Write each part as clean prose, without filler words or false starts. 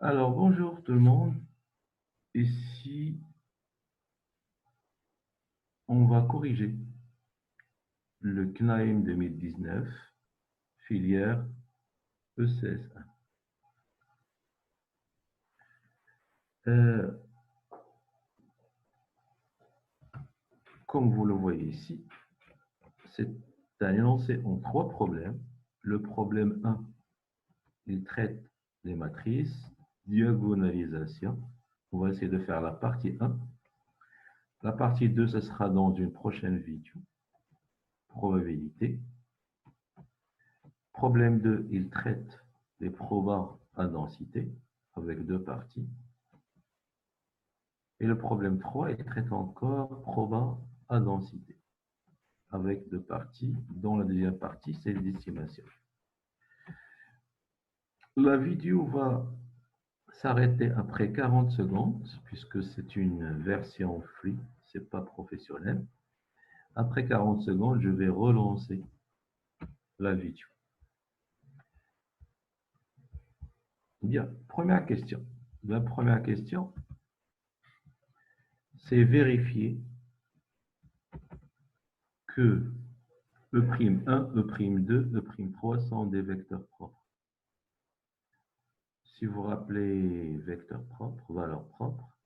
Alors, bonjour tout le monde. Ici, on va corriger le CNAEM 2019, filière ECS1. Euh, Comme vous le voyez ici, c'est énoncé en trois problèmes. Le problème 1, il traite les matrices, diagonalisation. On va essayer de faire la partie 1. La partie 2, ce sera dans une prochaine vidéo. Probabilité. Problème 2, il traite les probas à densité avec deux parties. Et le problème 3, il traite encore proba à densité avec deux parties, dont la deuxième partie, c'est l'estimation. La vidéo va s'arrêter après 40 secondes, puisque c'est une version free, c'est pas professionnel. Après 40 secondes, je vais relancer la vidéo. Bien, première question. La première question, c'est vérifier que E'1, E'2, E'3 sont des vecteurs propres. Si vous rappelez vecteur propre, valeur propre,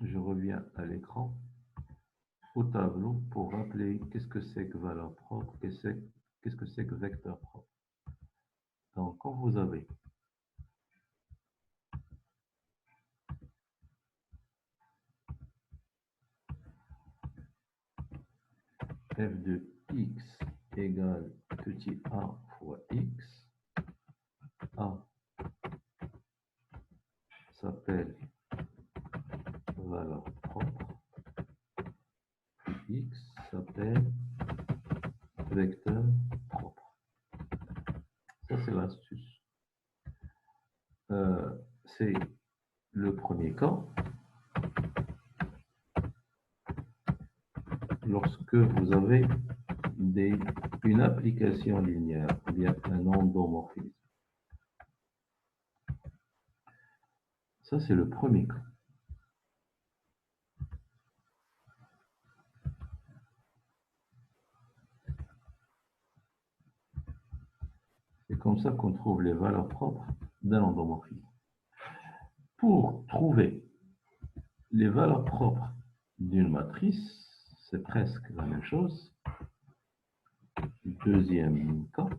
je reviens à l'écran, au tableau, pour rappeler qu'est-ce que c'est que valeur propre, qu'est-ce que c'est que vecteur propre. Donc, quand vous avez f de x égale petit a fois x, a s'appelle valeur propre, x s'appelle vecteur propre. Ça, c'est l'astuce. C'est le premier cas. Lorsque vous avez une application linéaire, il y a un endomorphisme. Ça, c'est le premier cas. C'est comme ça qu'on trouve les valeurs propres d'un endomorphisme. Pour trouver les valeurs propres d'une matrice, c'est presque la même chose. Deuxième cas,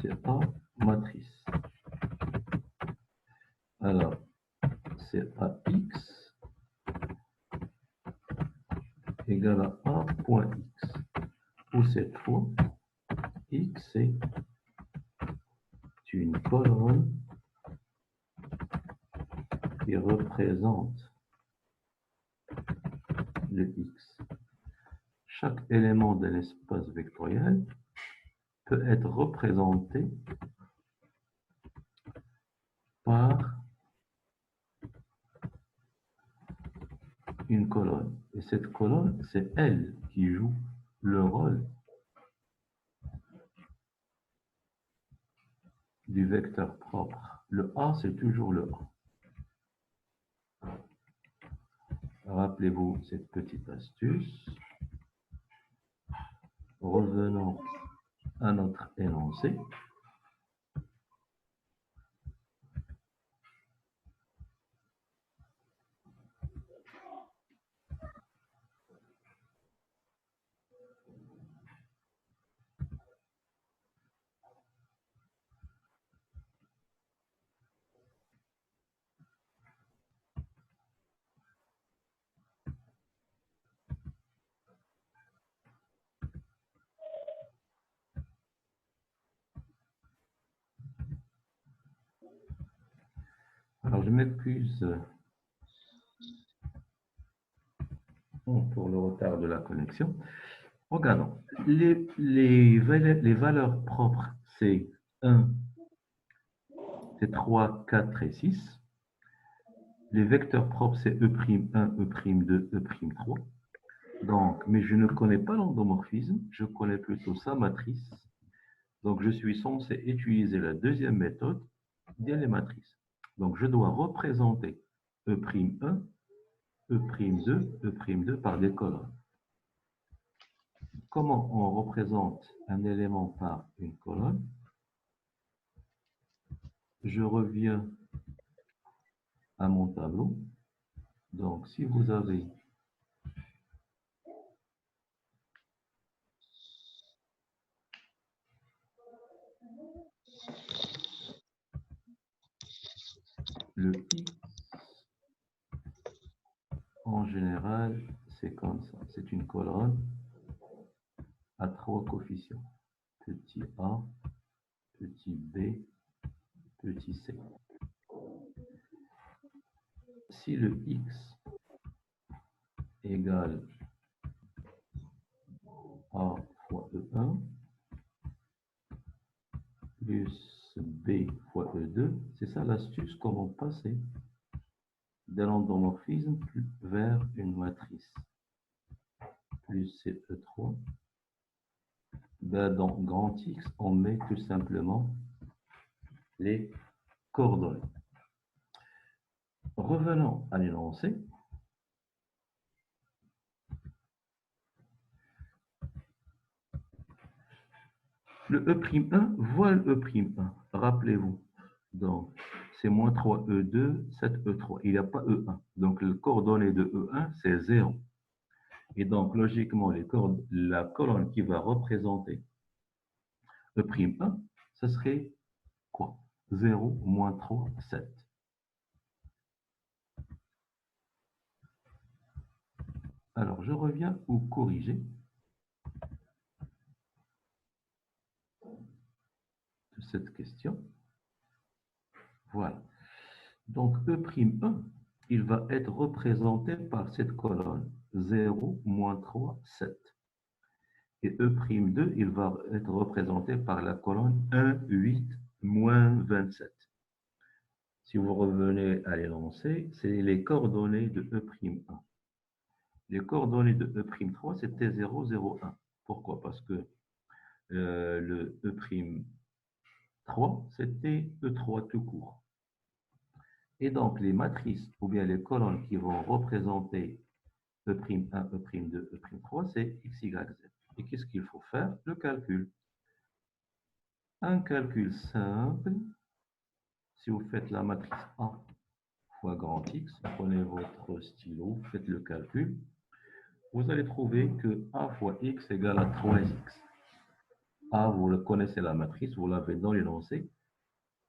c'est A matrice. Alors, c'est AX égale à A.X, où cette fois, X est une colonne qui représente le X. Chaque élément de l'espace vectoriel peut être représenté par une colonne. Et cette colonne, c'est elle qui joue le rôle du vecteur propre. Le A, c'est toujours le A. Rappelez-vous cette petite astuce. Revenons à notre énoncé. Alors, je m'excuse pour le retard de la connexion. Regardons. Les valeurs propres, c'est 1, c'est 3, 4 et 6. Les vecteurs propres, c'est E'1, E'2, E'3. Donc, mais je ne connais pas l'endomorphisme, je connais plutôt sa matrice. Donc, je suis censé utiliser la deuxième méthode, bien les matrices. Donc, je dois représenter E'1, E'2, E'2 par des colonnes. Comment on représente un élément par une colonne? Je reviens à mon tableau. Donc, si vous avez le X, en général, c'est comme ça. C'est une colonne à 3 coefficients. Petit a, petit b, petit c. Si le X égale A fois E1 plus B fois E2, c'est ça l'astuce, comment passer de l'endomorphisme vers une matrice. Plus c'est E3. Ben, dans grand X, on met tout simplement les coordonnées. Revenons à l'énoncé. Le E'1 voit le E'1. Rappelez-vous. Donc, c'est moins 3E2, 7E3. Il n'y a pas E1. Donc, le coordonnée de E1, c'est 0. Et donc, logiquement, la colonne qui va représenter E'1, ce serait quoi? 0, moins 3, 7. Alors, je reviens au corriger de cette question. Voilà. Donc, E'1, il va être représenté par cette colonne 0, moins 3, 7. Et E'2, il va être représenté par la colonne 1, 8, moins 27. Si vous revenez à l'énoncé, c'est les coordonnées de E'1. Les coordonnées de E'3, c'était 0, 0, 1. Pourquoi? Parce que le E'3, c'était E3 tout court. Et donc, les matrices, ou bien les colonnes qui vont représenter E'1, E'2, E'3, c'est X, Y, Z. Et qu'est-ce qu'il faut faire? Le calcul. Un calcul simple. Si vous faites la matrice A fois grand X, prenez votre stylo, faites le calcul. Vous allez trouver que A fois X égale à 3X. A, vous le connaissez la matrice, vous l'avez dans l'énoncé.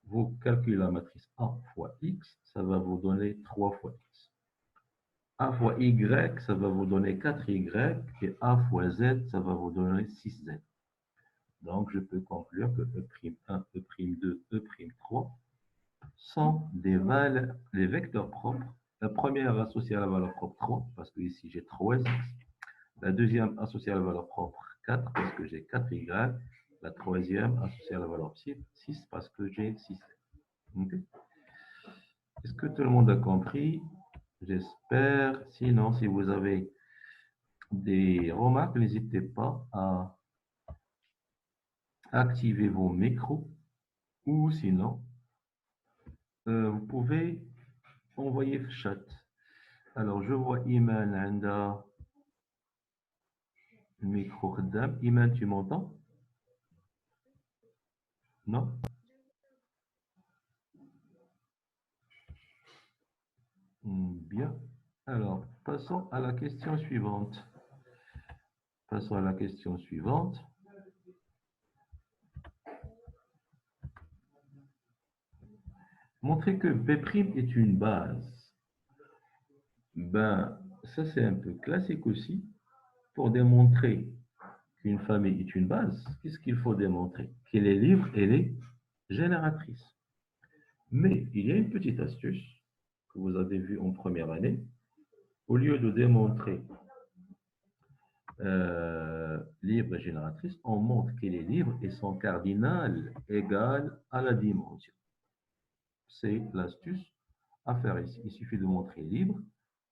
Vous calculez la matrice A fois X, ça va vous donner 3 fois X. A fois Y, ça va vous donner 4Y, et A fois Z, ça va vous donner 6Z. Donc, je peux conclure que E'1, E'2, E'3 sont les vecteurs propres. La première associée à la valeur propre 3, parce que ici j'ai 3x. La deuxième associée à la valeur propre 4, parce que j'ai 4y. La troisième associée à la valeur 6, parce que j'ai 6. Okay. Est-ce que tout le monde a compris? J'espère. Sinon, si vous avez des remarques, n'hésitez pas à activer vos micros, ou sinon, vous pouvez envoyer chat. Alors, je vois Iman Anda, le micro Khaddam. Iman, tu m'entends? Non? Bien. Alors, passons à la question suivante. Passons à la question suivante. Montrer que B' est une base. Ben, ça c'est un peu classique aussi. Pour démontrer qu'une famille est une base, qu'est-ce qu'il faut démontrer? Qu'elle est libre, elle est génératrice. Mais il y a une petite astuce que vous avez vue en première année. Au lieu de démontrer libre et génératrice, on montre qu'elle est libre et son cardinal égal à la dimension. C'est l'astuce à faire ici. Il suffit de montrer libre.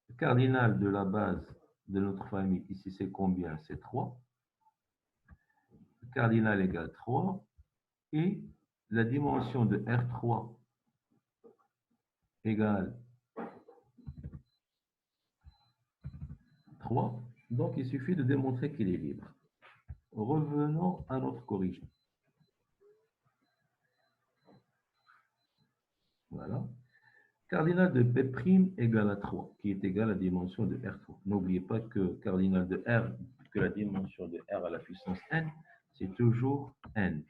Le cardinal de la base de notre famille, ici, c'est combien? C'est 3. Le cardinal égale 3. Et la dimension de R3 égale 3. Donc, il suffit de démontrer qu'il est libre. Revenons à notre corrigé. Voilà. Cardinal de P' égale à 3, qui est égal à la dimension de R3. N'oubliez pas que cardinal de R, que la dimension de R à la puissance n, c'est toujours n.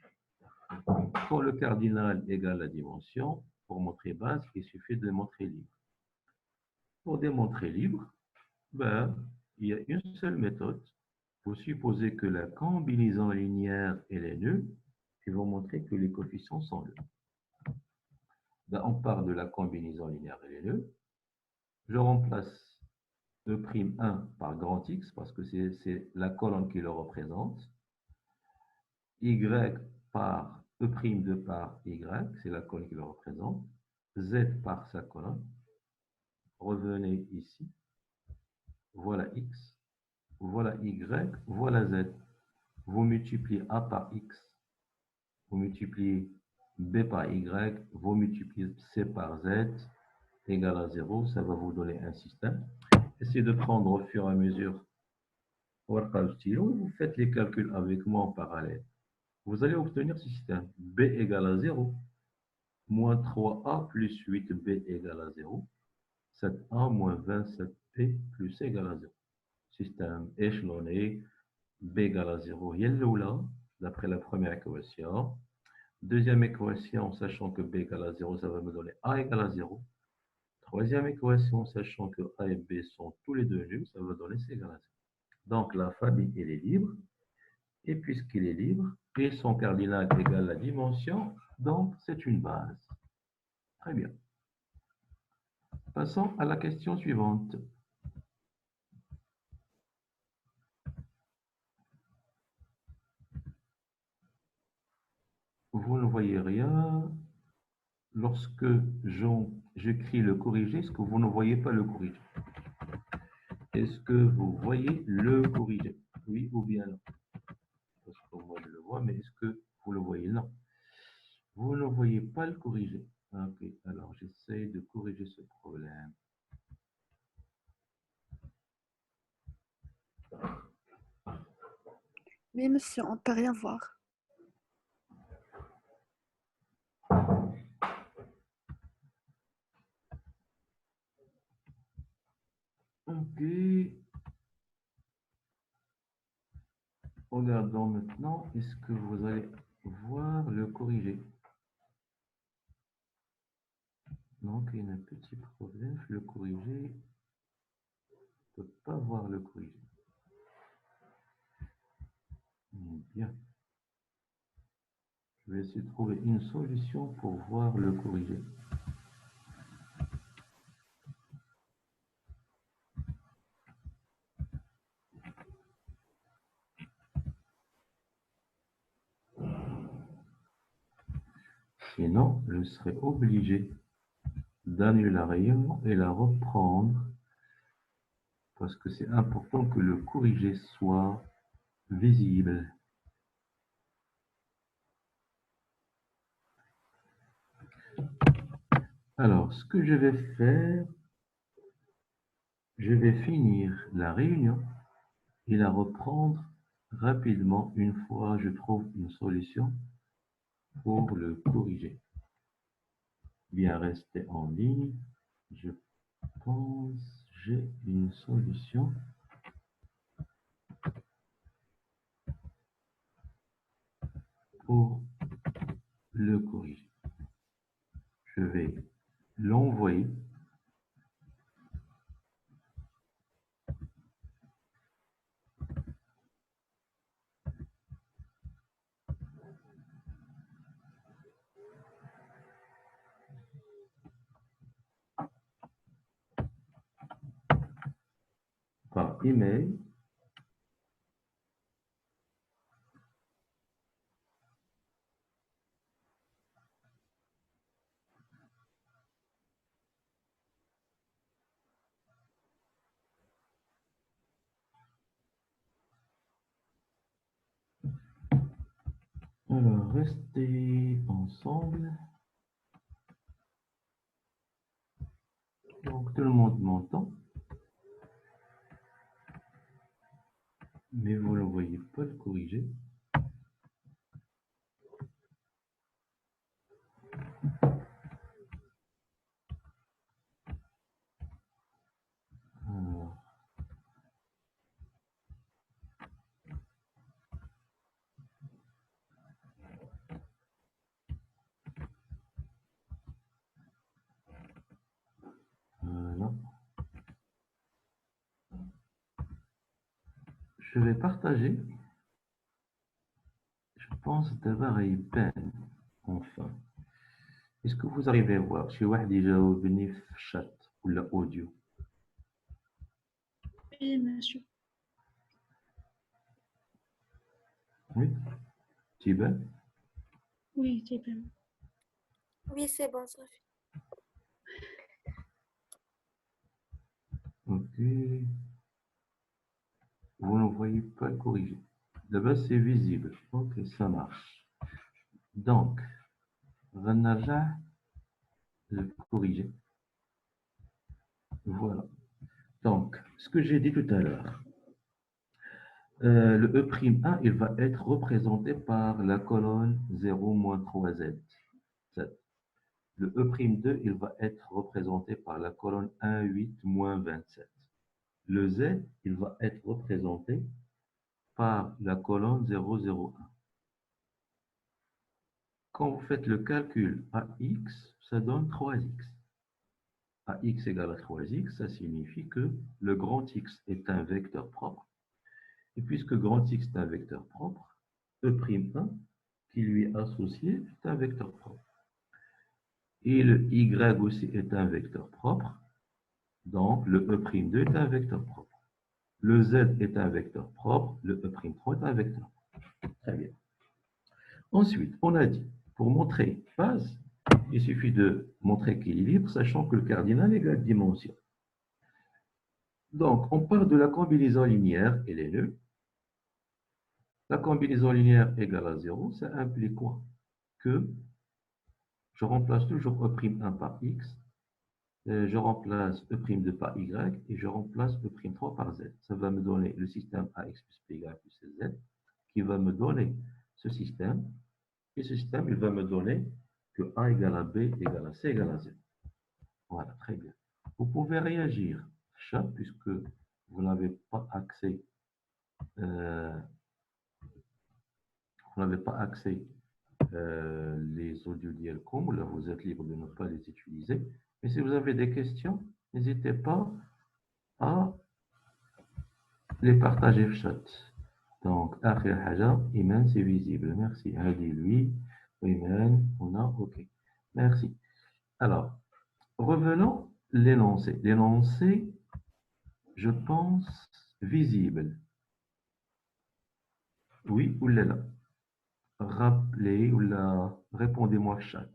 Quand le cardinal égale la dimension, pour montrer base, il suffit de démontrer libre. Pour démontrer libre, il y a une seule méthode. Vous supposez que la combinaison linéaire elle est nulle, et vous montrez que les coefficients sont nuls. On part de la combinaison linéaire elle est nulle. Je remplace E'1 par grand X, parce que c'est la colonne qui le représente. Y par E' par Y, c'est la colonne qui le représente. Z par sa colonne. Revenez ici. Voilà X. Voilà Y. Voilà Z. Vous multipliez A par X. Vous multipliez B par Y. Vous multipliez C par Z égale à 0. Ça va vous donner un système. Essayez de prendre au fur et à mesure vous faites les calculs avec moi en parallèle. Vous allez obtenir ce système. B égale à 0. Moins 3A plus 8B égale à 0. 7A moins 27B plus égale à 0. Système échelonné. B égale à 0. Là, d'après la première équation. Deuxième équation, sachant que B égale à 0, ça va me donner A égale à 0. Troisième équation, sachant que A et B sont tous les deux nuls, ça va donner C égale à 0. Donc, la famille, elle est libre. Et puisqu'il est libre, et son cardinal égale la dimension, donc c'est une base. Très bien. Passons à la question suivante. Vous ne voyez rien. Lorsque j'écris le corrigé, est-ce que vous ne voyez pas le corrigé? Est-ce que vous voyez le corrigé? Oui ou bien non? Parce que moi je le vois, mais est-ce que vous le voyez? Non. Vous ne voyez pas le corrigé. Ok, alors j'essaie de corriger ce problème. Oui, monsieur, on ne peut rien voir. Ok. Regardons maintenant, est-ce que vous allez voir le corrigé? Donc, il y a un petit problème. Le corrigé, ne peut pas voir le corrigé. Bien. Je vais essayer de trouver une solution pour voir le corrigé. Sinon, je serai obligé d'annuler la réunion et la reprendre parce que c'est important que le corrigé soit visible. Alors, ce que je vais faire, je vais finir la réunion et la reprendre rapidement une fois je trouve une solution pour le corriger. Bien rester en ligne. Je pense j'ai une solution. Pour le corriger. Je vais l'envoyer. Par email. Alors, restez ensemble. Donc, tout le monde m'entend, mais vous ne voyez pas le corriger. Alors, voilà. Je vais partager. Je pense d'avoir une peine. Enfin. Est-ce que vous arrivez à voir? Je suis déjà au bénéfice chat ou l'audio. Oui, monsieur. Oui. C'est bien. Oui, c'est bien. Oui, c'est bon, Sophie. Ok. Vous ne voyez pas le corriger. Là-bas, c'est visible. Ok, ça marche. Donc, Ranarja, le corriger. Voilà. Donc, ce que j'ai dit tout à l'heure, le E'1, il va être représenté par la colonne 0-3Z. Le E'2, il va être représenté par la colonne 1,8-27. Le Z, il va être représenté par la colonne 0,01. Quand vous faites le calcul AX, ça donne 3X. AX égale à 3X, ça signifie que le grand X est un vecteur propre. Et puisque grand X est un vecteur propre, E'1 qui lui est associé est un vecteur propre. Et le Y aussi est un vecteur propre. Donc, le E'2 est un vecteur propre. Le Z est un vecteur propre. Le E'3 est un vecteur propre. Très bien. Ensuite, on a dit, pour montrer phase, il suffit de montrer qu'il est libre, sachant que le cardinal égale dimension. Donc, on part de la combinaison linéaire et les nœuds. La combinaison linéaire égale à 0, ça implique quoi? Que je remplace toujours E'1 par X, je remplace E'2 par Y et je remplace E'3 par Z. Ça va me donner le système AX plus BY plus Z qui va me donner ce système. Et ce système, il va me donner que A égale à B égale à C égale à Z. Voilà, très bien. Vous pouvez réagir, chat, puisque vous n'avez pas accès, les audios d'IELCOM, là vous êtes libre de ne pas les utiliser. Mais si vous avez des questions, n'hésitez pas à les partager au chat. Donc, Akhir Haja, Iman, c'est visible. Merci. Hadi, lui, Iman, on a, ok. Merci. Alors, revenons l'énoncé. L'énoncé, je pense, visible. Oui ou là? Rappelez ou là, répondez-moi chat.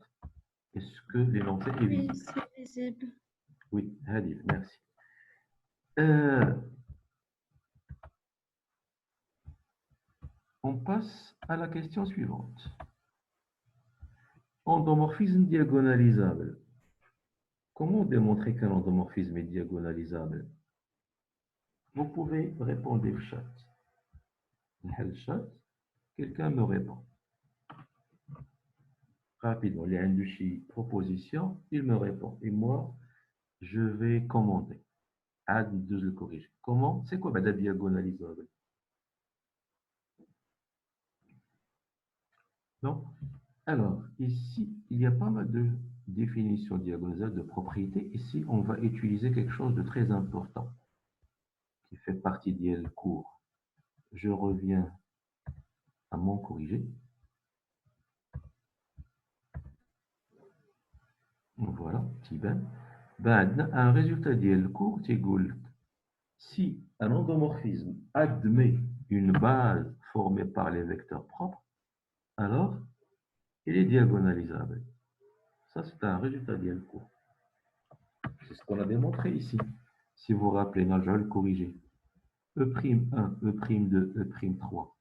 Est-ce que l'énoncé est Oui, visible? c'est visible. Oui, Hadi, merci. On passe à la question suivante. Endomorphisme diagonalisable. Comment démontrer qu'un endomorphisme est diagonalisable? Vous pouvez répondre au chat. Le chat, quelqu'un me répond. Rapidement, il y a une proposition, il me répond. Et moi, je vais commenter. Ad de le corriger. Comment? C'est quoi la diagonalisable? Non? Alors, ici, il y a pas mal de définitions diagonalisables, de propriétés. Ici, on va utiliser quelque chose de très important qui fait partie du cours. Je reviens à mon corrigé. Voilà, petit ben. Un résultat du cours, c'est si un endomorphisme admet une base formée par les vecteurs propres, alors il est diagonalisable. Ça, c'est un résultat du cours. C'est ce qu'on a démontré ici. Si vous vous rappelez, non, je vais le corriger. E'1, E'2, E'3.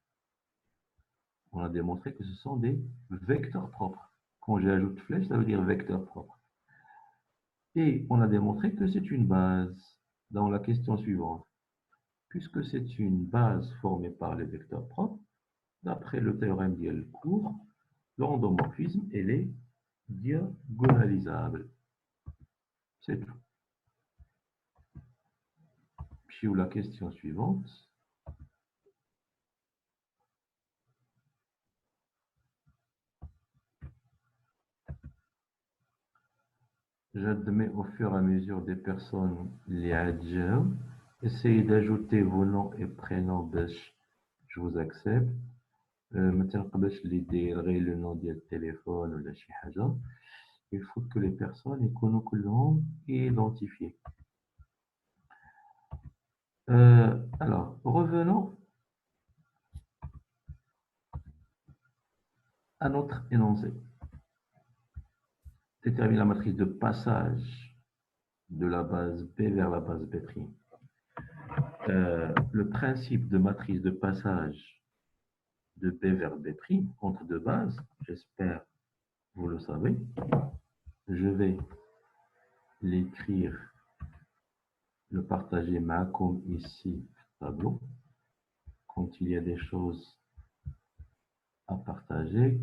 On a démontré que ce sont des vecteurs propres. Quand j'ajoute flèche, ça veut dire vecteur propre. Et on a démontré que c'est une base dans la question suivante. Puisque c'est une base formée par les vecteurs propres, d'après le théorème d'Yale-Court, l'endomorphisme, elle est diagonalisable. C'est tout. Puis la question suivante. J'admets au fur et à mesure des personnes les adjectifs. Essayez d'ajouter vos noms et prénoms باش je vous accepte. ما تنقبلش اللي يدير غير le nom ديال التليفون ولا شي حاجة. Il faut que les personnes يكونوا كلهم identifiés. Alors, revenons à notre énoncé. Détermine la matrice de passage de la base B vers la base B'. Le principe de matrice de passage de B vers B' entre deux bases, j'espère vous le savez. Je vais l'écrire, le partager comme ici, tableau. Quand il y a des choses à partager,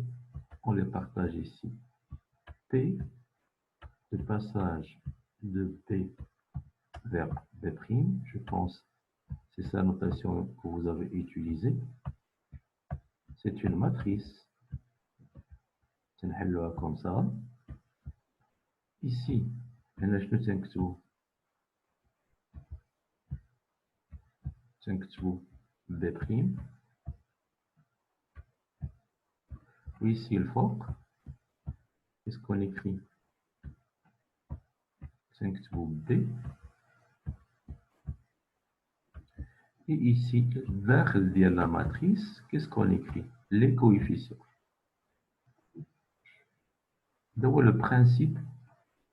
on les partage ici. P de passage de B vers B', je pense c'est sa notation que vous avez utilisée. C'est une matrice. C'est comme ça. Ici, B'. Ici, le fort. Qu'est-ce qu'on écrit? B. Et ici, vers la matrice, qu'est-ce qu'on écrit? Les coefficients. Donc, le principe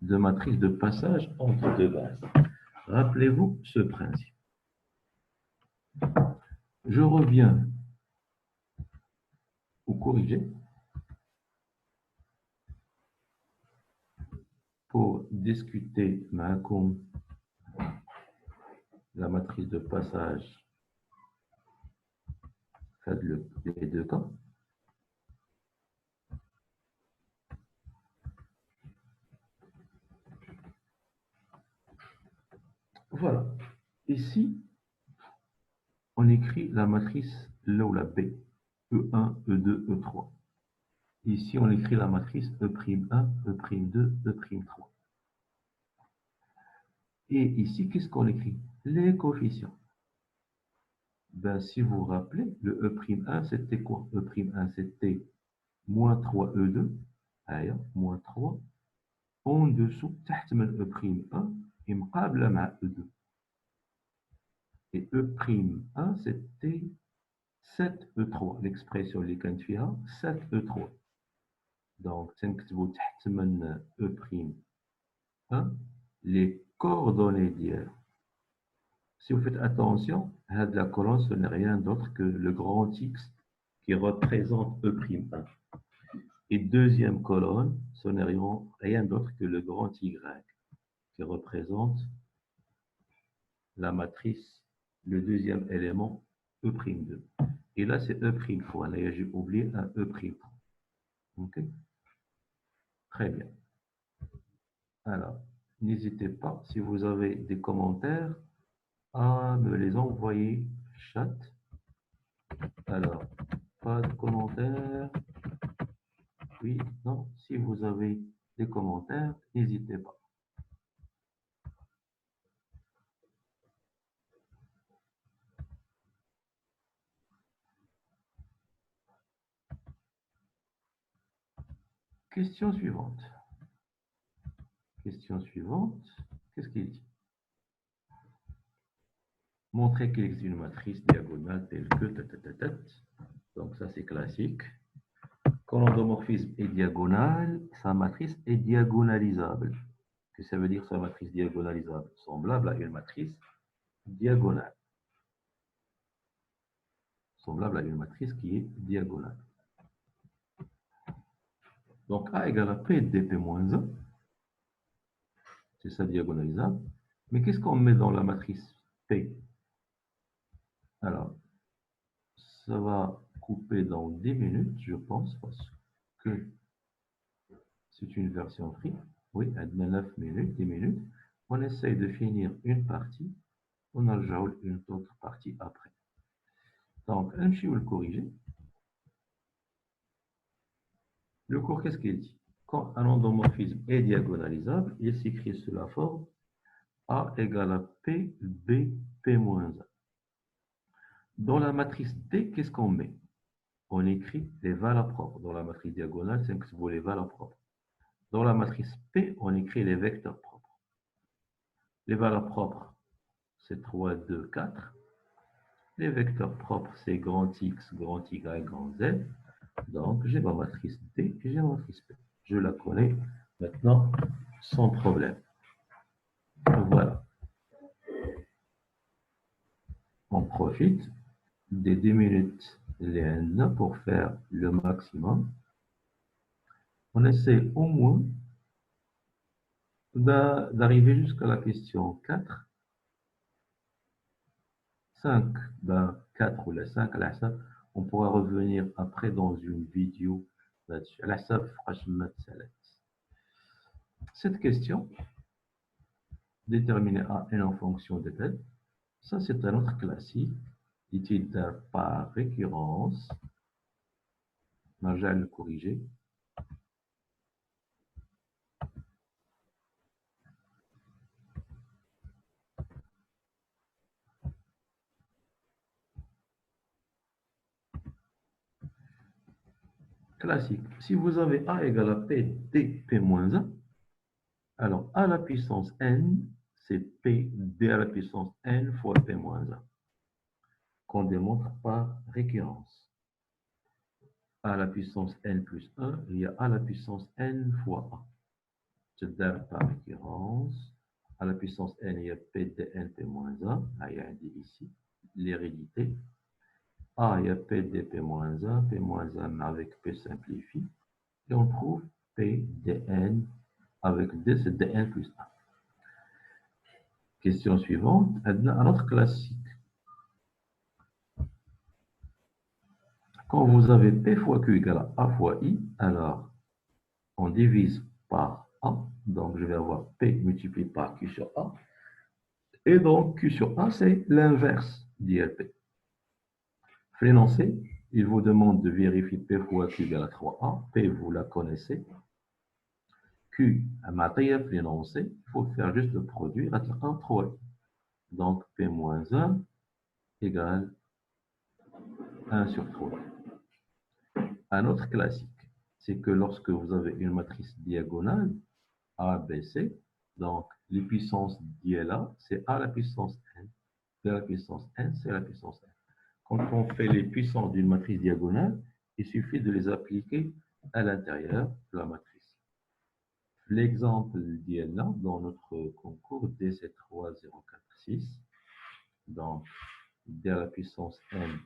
de matrice de passage entre deux bases. Rappelez-vous ce principe. Je reviens au corrigé pour discuter la matrice de passage les deux cas. Voilà. Ici, on écrit la matrice là où la B, E1, E2, E3. Ici, on écrit la matrice E'1, E'2, E'3. Et ici, qu'est-ce qu'on écrit? Les coefficients. Ben, si vous vous rappelez, le E'1, c'était quoi? E'1, c'était moins 3E2, moins 3, en dessous, تحت من E'1, et مقابلة مع E2. Et E'1, c'était 7E3, l'expression اللي كانت فيها 7E3. Donc, تنكتبوا تحت من E'1 les coordonnées d'hier. Si vous faites attention, la colonne, ce n'est rien d'autre que le grand X qui représente E'1. Et deuxième colonne, ce n'est rien d'autre que le grand Y qui représente la matrice, le deuxième élément E'2. Et là, c'est E' fois. Là, j'ai oublié un E'. OK? Très bien. Alors, n'hésitez pas, si vous avez des commentaires, à me les envoyer chat. Alors, pas de commentaires. Oui, non. Si vous avez des commentaires, n'hésitez pas. Question suivante. Question suivante. Qu'est-ce qu'il dit? Montrer qu'il existe une matrice diagonale telle que... Donc ça, c'est classique. Quand l'endomorphisme est diagonal, sa matrice est diagonalisable. Qu'est-ce que ça veut dire, sa matrice diagonalisable? Semblable à une matrice diagonale. Semblable à une matrice qui est diagonale. Donc, A égale à P dP moins 1. C'est ça diagonalisable. Mais qu'est-ce qu'on met dans la matrice P? Alors, ça va couper dans 10 minutes, je pense, parce que c'est une version free. Oui, elle met 9 minutes, 10 minutes. On essaye de finir une partie. On ajoute une autre partie après. Donc, je vais le corriger. Le cours, qu'est-ce qu'il dit? Quand un endomorphisme est diagonalisable, il s'écrit sous la forme A égale à P, B, P moins 1. Dans la matrice D, qu'est-ce qu'on met? On écrit les valeurs propres. Dans la matrice diagonale, c'est que vous les valeurs propres. Dans la matrice P, on écrit les vecteurs propres. Les valeurs propres, c'est 3, 2, 4. Les vecteurs propres, c'est grand X, grand Y, grand Z. Donc, j'ai ma matrice D et j'ai ma matrice P. Je la connais maintenant sans problème. Voilà. On profite des 10 minutes LN pour faire le maximum. On essaie au moins d'arriver jusqu'à la question 4. 5, 4 ou la 5, on pourra revenir après dans une vidéo là-dessus. Cette question, déterminer A en fonction de telle, ça c'est un autre classique, dit-il par récurrence. On va le corriger. Classique. Si vous avez A égale à P, D, P moins 1, alors A à la puissance N, c'est P, D à la puissance N fois P moins 1, qu'on démontre par récurrence. A à la puissance N plus 1, il y a A à la puissance N fois A. C'est par récurrence. À la puissance N, il y a P, D, N, P moins 1. Là, il y a un D ici. L'hérédité. A, il y a P, D, P moins 1. P moins 1 avec P simplifie. Et on trouve P, dn avec D, c'est dn plus 1. Question suivante, un autre classique. Quand vous avez P fois Q égale à A fois I, alors on divise par A. Donc je vais avoir P multiplié par Q sur A. Et donc Q sur A, c'est l'inverse d'ILP. L'énoncé, il vous demande de vérifier P fois Q égale à 3A. P, vous la connaissez. Q, un matériel l'énoncé, il faut faire juste le produit, à 3I. Donc P moins 1 égale 1 sur 3. Un autre classique, c'est que lorsque vous avez une matrice diagonale, A, B, C, donc les puissances d'ILA, c'est A à la puissance N. B à la puissance N, c'est la puissance N. Quand on fait les puissances d'une matrice diagonale, il suffit de les appliquer à l'intérieur de la matrice. L'exemple d'ILA dans notre concours DC30446, donc D à la puissance N,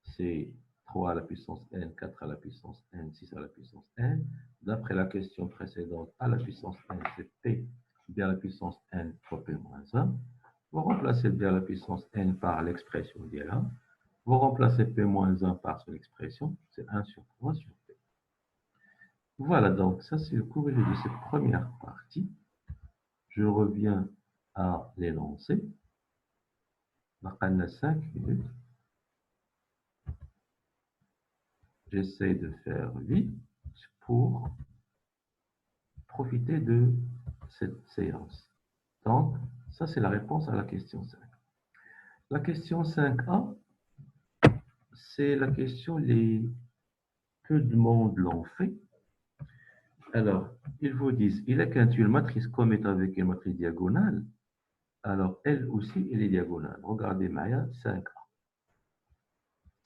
c'est 3 à la puissance n, 4 à la puissance n, 6 à la puissance n. D'après la question précédente, à la puissance n, c'est p d à la puissance n fois p moins 1. Vous remplacez d à la puissance n par l'expression d'ILA. Vous remplacez p moins 1 par son expression, c'est 1 sur 3 sur p. Voilà, donc ça c'est le corrigé de cette première partie. Je reviens à l'énoncé. On a 5 minutes. J'essaie de faire vite pour profiter de cette séance. Donc, ça, c'est la réponse à la question 5. La question 5A, c'est la question les peu de monde l'ont fait. Alors, ils vous disent, il est qu'une matrice commute avec une matrice diagonale. Alors, elle aussi, elle est diagonale. Regardez, Maya, 5A.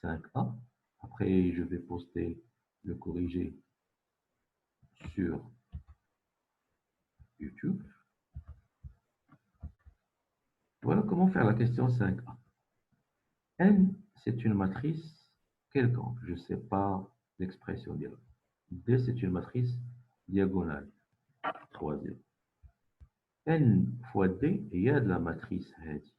5A. Après, je vais poster le corrigé sur YouTube. Voilà comment faire la question 5A. N, c'est une matrice quelconque. Je ne sais pas l'expression d'ILA. D, c'est une matrice diagonale. Troisième. N fois D, il y a de la matrice Hadi.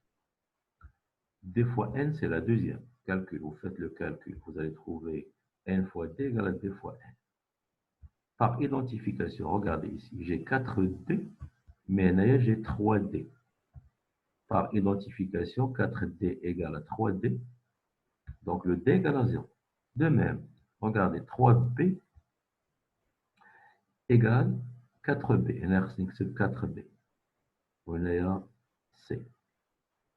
D fois N, c'est la deuxième. Calcul, vous faites le calcul. Vous allez trouver N fois D égale à D fois N. Par identification, regardez ici, j'ai 4D, mais j'ai 3D. Par identification, 4D égale à 3D, donc le D égale à 0. De même, regardez, 3B égale 4B. C'est 4B. On est à C.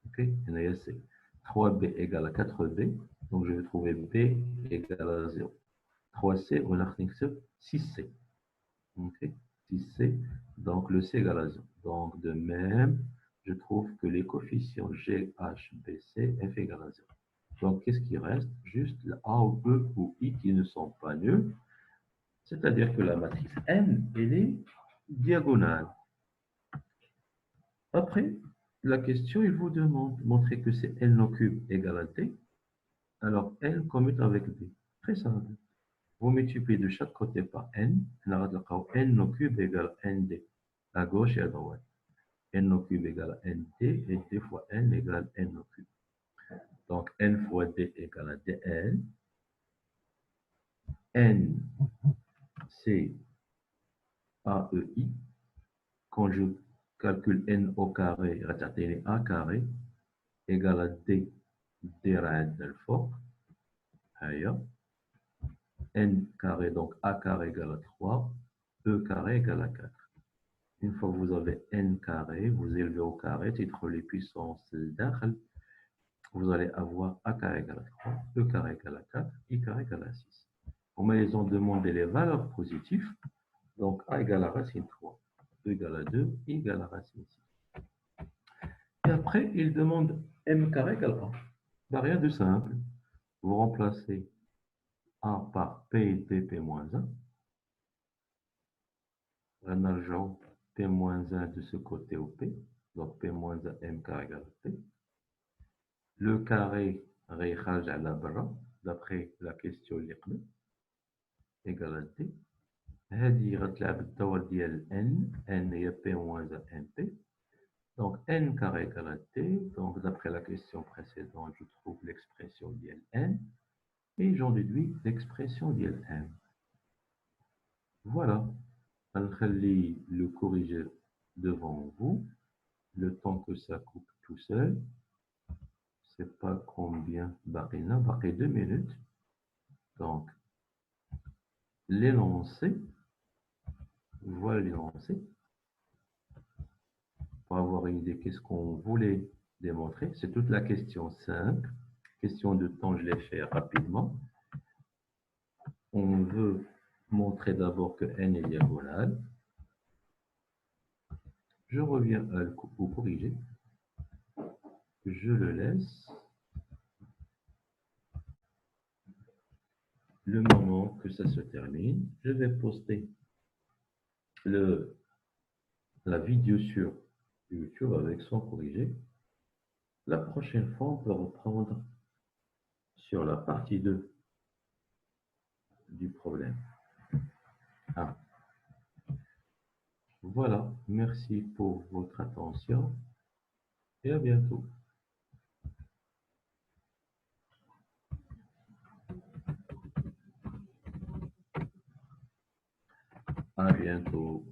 OK? On est à C. 3B égale à 4B, donc je vais trouver B égale à 0. 3C, on a 6C. OK? 6C, donc le C égale à 0. Donc de même, je trouve que les coefficients G, H, B, C, F égale à 0. Donc qu'est-ce qui reste? Juste la A ou E ou I qui ne sont pas nuls. C'est-à-dire que la matrice N, elle est diagonale. Après, la question, il vous demande de montrer que c'est N au cube égale à D. Alors, N commute avec D. Très simple. Vous multipliez de chaque côté par N. N au cube égale ND. À gauche et à droite. N au cube égale ND et D fois N égale N au cube. Donc, N fois D égale à DN. N, c'est AEI. Quand je calcule N au carré, A carré égale à D, D rad del fort. Ailleurs. N carré, donc A carré égale à 3, E carré égale à 4. Une fois que vous avez N carré, vous élevez au carré, titre les puissances d'Arl, vous allez avoir A carré égale à 3, E carré égale à 4, I carré égale à 6. On ils ont demandé les valeurs positives, donc A égale à racine 3, E égale à 2, I égale à racine 6. Et après, ils demandent M carré égale à 1. Ben, rien de simple. Vous remplacez A par P, P moins 1. Un argent P-1 de ce côté au P. Donc P-1 M carré égale à P. Le carré rééchange à la bras, d'après la question libre, égale à D. هذه غتلعب الدور ديال N هي P-1 MP. Donc N carré égale à D. Donc d'après la question précédente, je trouve l'expression ديال N. Et j'en déduis l'expression ديال M. Voilà. غنخلي le corriger devant vous. Le temps que ça coupe tout seul. Je ne sais pas combien Barina, 2 minutes. Donc, l'énoncé, voilà l'énoncé. Pour avoir une idée, qu'est-ce qu'on voulait démontrer? C'est toute la question 5. Question de temps, je l'ai fait rapidement. On veut montrer d'abord que n est diagonale. Je reviens au corriger. Je le laisse. Le moment que ça se termine, je vais poster la vidéo sur YouTube avec son corrigé. La prochaine fois, on peut reprendre sur la partie 2 du problème. Ah. Voilà, merci pour votre attention et à bientôt. À bientôt.